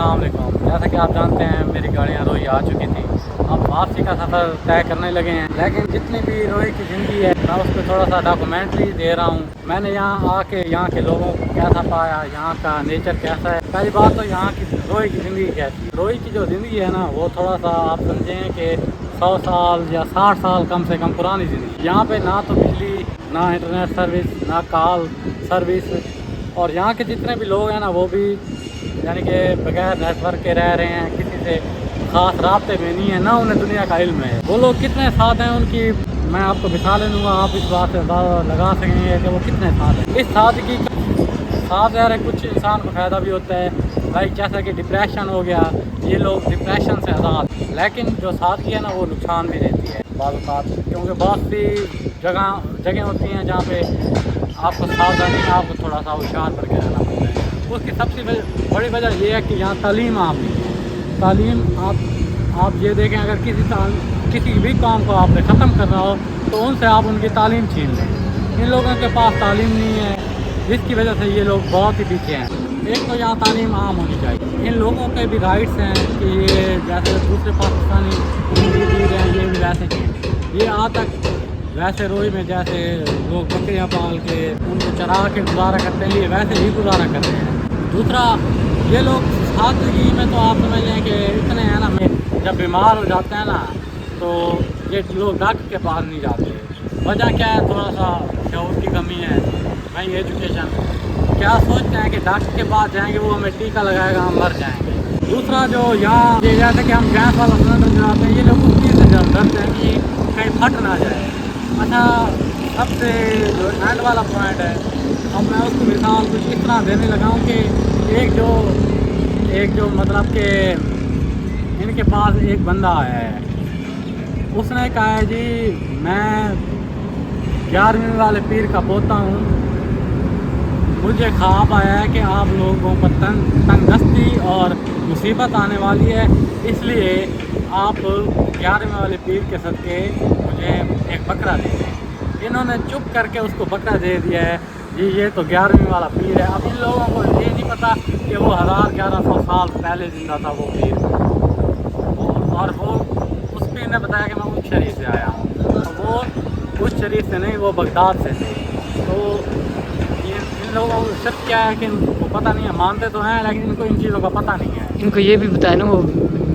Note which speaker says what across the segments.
Speaker 1: अस्सलाम वालेकुम। जैसा कि आप जानते हैं मेरी गाड़ियाँ रोई आ चुकी थी, अब वापसी का सफ़र तय करने लगे हैं। लेकिन जितनी भी रोई की ज़िंदगी है मैं उस पर थोड़ा सा डॉक्यूमेंट्री दे रहा हूँ। मैंने यहाँ आके यहाँ के लोगों को कैसा पाया, यहाँ का नेचर कैसा है। पहली बात तो यहाँ की रोई की ज़िंदगी कैसी है। रोई की जो ज़िंदगी है ना वो थोड़ा सा आप समझें कि 100 साल या 60 साल कम से कम पुरानी ज़िंदगी। यहाँ पे ना तो बिजली, ना इंटरनेट सर्विस, ना कॉल सर्विस, और यहाँ के जितने भी लोग हैं ना वो भी यानी कि बगैर नेटवर्क के रह रहे हैं, किसी से ख़ास राब्ते में नहीं है, ना उन्हें दुनिया का इल्म है। वो लोग कितने साथ हैं उनकी मैं आपको मिसालें दूँगा, आप इस बात से अंदाज़ा लगा सकेंगे कि वो कितने साथ हैं। इस सादगी साथ रह रहे कुछ इंसान को फ़ायदा भी होता है भाई, जैसा कि डिप्रेशन हो गया, ये लोग डिप्रेशन से आज़ाद। लेकिन जो सादगी है ना वो नुकसान भी देती है बाज़ औक़ात, क्योंकि बहुत सी जगह होती हैं जहाँ पे आपको सावधानी, आपको थोड़ा सा होशियार करके रहना पड़ता है। उसकी सबसे बड़ी वजह ये है कि यहाँ तालीम आम नहीं है। तालीम आप ये देखें, अगर किसी भी काम को आपने ख़त्म करना हो तो उनसे आप उनकी तालीम छीन लें। इन लोगों के पास तालीम नहीं है, जिसकी वजह से ये लोग बहुत ही पीछे हैं। एक तो यहाँ तालीम आम होनी चाहिए। इन लोगों के भी राइट्स हैं कि ये जैसे दूसरे पाकिस्तानी इंडिविजुअल हैं ये भी वैसे हैं। ये आज तक वैसे रोई में जैसे लोग बकरियाँ पाल के उनको चरा के गुजारा करते हैं, ये वैसे ही गुजारा करते हैं। दूसरा, ये लोग सादगी में तो आप समझ लें कि इतने हैं ना, जब बीमार हो जाते हैं ना तो ये लोग डॉक्टर के पास नहीं जाते। वजह क्या है? थोड़ा सा शऊर की कमी है, वही एजुकेशन। क्या सोचते हैं कि डॉक्टर के पास जाएंगे वो हमें टीका लगाएगा, हम मर जाएंगे। दूसरा, जो यहाँ ये जैसे कि हम गैस वाला सिलेंडर जलाते हैं, ये लोग उस चीज़ से डरते हैं कि कहीं फट ना जाए। अच्छा, सबसे जो एंड वाला पॉइंट है, अब मैं उसको मिसाल कुछ इस तरह देने लगा हूँ कि एक जो मतलब कि इनके पास एक बंदा है, उसने कहा है जी मैं 11वीं वाले पीर का पोता हूँ, मुझे ख्वाब आया है कि आप लोगों पर तंगदस्ती और मुसीबत आने वाली है, इसलिए आप 11वें वाले पीर के सदके मुझे एक बकरा दे दें। इन्होंने चुप करके उसको बकरा दे दिया है जी, ये तो 11वीं वाला पीर है। अब इन लोगों को ये नहीं पता कि वो 1100 साल पहले जिंदा था वो पीर, और वो उस पीर ने बताया कि मैं उस शरीफ से आया हूँ, वो उस शरीफ से नहीं, वो बगदाद से थे। तो इन लोगों को सिर्फ क्या है कि इनको पता नहीं है, मानते तो हैं लेकिन इनको इन चीज़ों का पता नहीं है।
Speaker 2: इनको ये भी बताया ना, वो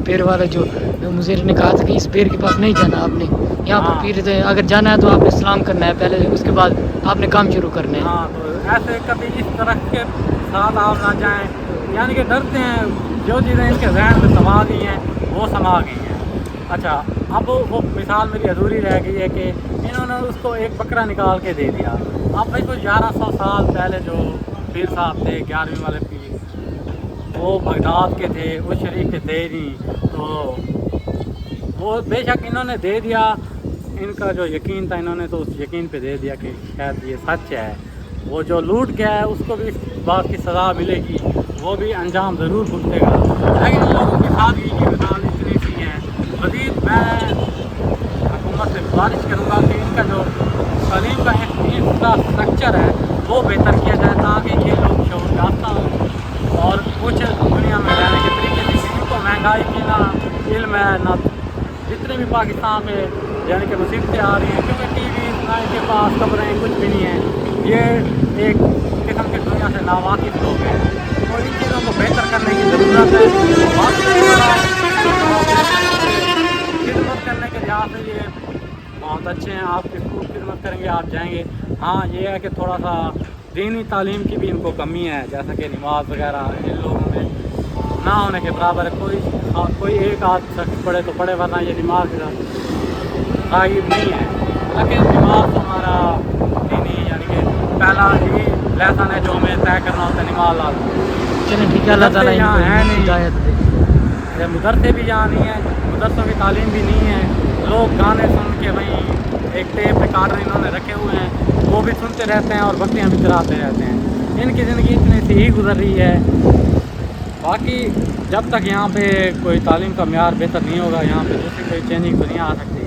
Speaker 2: पीर वाला जो मुझे ने कहा था कि इस पीर के पास नहीं जाना आपने, यहाँ पर पीर थे, अगर जाना है तो आपने सलाम करना है पहले, उसके बाद आपने काम शुरू करना है।
Speaker 1: हाँ, तो ऐसे कभी इस तरह के साथ आप ना जाएं, यानी कि डरते हैं। जो चीज़ें इनके जहन में समा गई हैं वो समा गई हैं। अच्छा, अब वो मिसाल मेरी अधूरी रह गई है कि इन्होंने उसको एक बकरा निकाल के दे दिया। अब भाई कोई 1100 साल पहले जो पीर साहब थे, 11वीं वाले पीर, वो बगदाद के थे, उस शरीफ के थे नहीं, तो वो बेशक इन्होंने दे दिया। इनका जो यकीन था, इन्होंने तो उस यकीन पे दे दिया कि शायद ये सच है। वो जो लूट गया है उसको भी इस बात की सज़ा मिलेगी, वो भी अंजाम ज़रूर भुगतेगा। लेकिन इन लोगों की सादगी की मिसाल इतनी सी है। मज़ीद मैं हुकूमत से गुजारिश करूँगा कि इनका जो तालीम का इंफ्रास्ट्रक्चर है वो बेहतर किया जाए, ताकि ये लोग शऊर याफ्ता हों और कुछ दुनिया में रहने के तरीके से। इनको महंगाई की ना इल्म है, ना जितने भी पाकिस्तान में यानी कि मुसीबतें आ रही हैं, क्योंकि टीवी ना इनके पास, खबरें कुछ भी नहीं है। ये एक किस्म की दुनिया से नावाकिफ लोग हैं, तो इन चीज़ों को बेहतर करने की ज़रूरत है। खिदमत करने के लिहाज से ये बहुत अच्छे हैं, आपकी खूब खिदमत करेंगे, आप जाएंगे। हाँ, ये है कि थोड़ा सा दीनी तालीम की भी इनको कमी है, जैसा कि नमाज वगैरह इन लोगों में ना होने के बराबर है। कोई एक आध शख्स पढ़े तो पढ़े, वरना ये नमाज गायब नहीं है। लेकिन नमाज तो हमारा दीनी यानी कि पहला ही लेसन है जो हमें तय करना होता है, नमाज लाजमी।
Speaker 2: चलें ठीक है, अल्लाह ताला
Speaker 1: यहाँ है नहीं,
Speaker 2: हिदायत दे।
Speaker 1: मदरसे भी यहाँ नहीं है, मदरसों की तालीम भी नहीं है। लोग गाने सुन के वहीं एक टेप रिकॉर्डर इन्होंने रखे हुए हैं, वो भी सुनते रहते हैं और बकरियाँ भी चराते रहते हैं। इनकी ज़िंदगी इतनी सी ही गुजर रही है। बाकी जब तक यहाँ पे कोई तालीम का म्यार बेहतर नहीं होगा, यहाँ पे दूसरी कोई चेंजिंग तो नहीं आ सकती।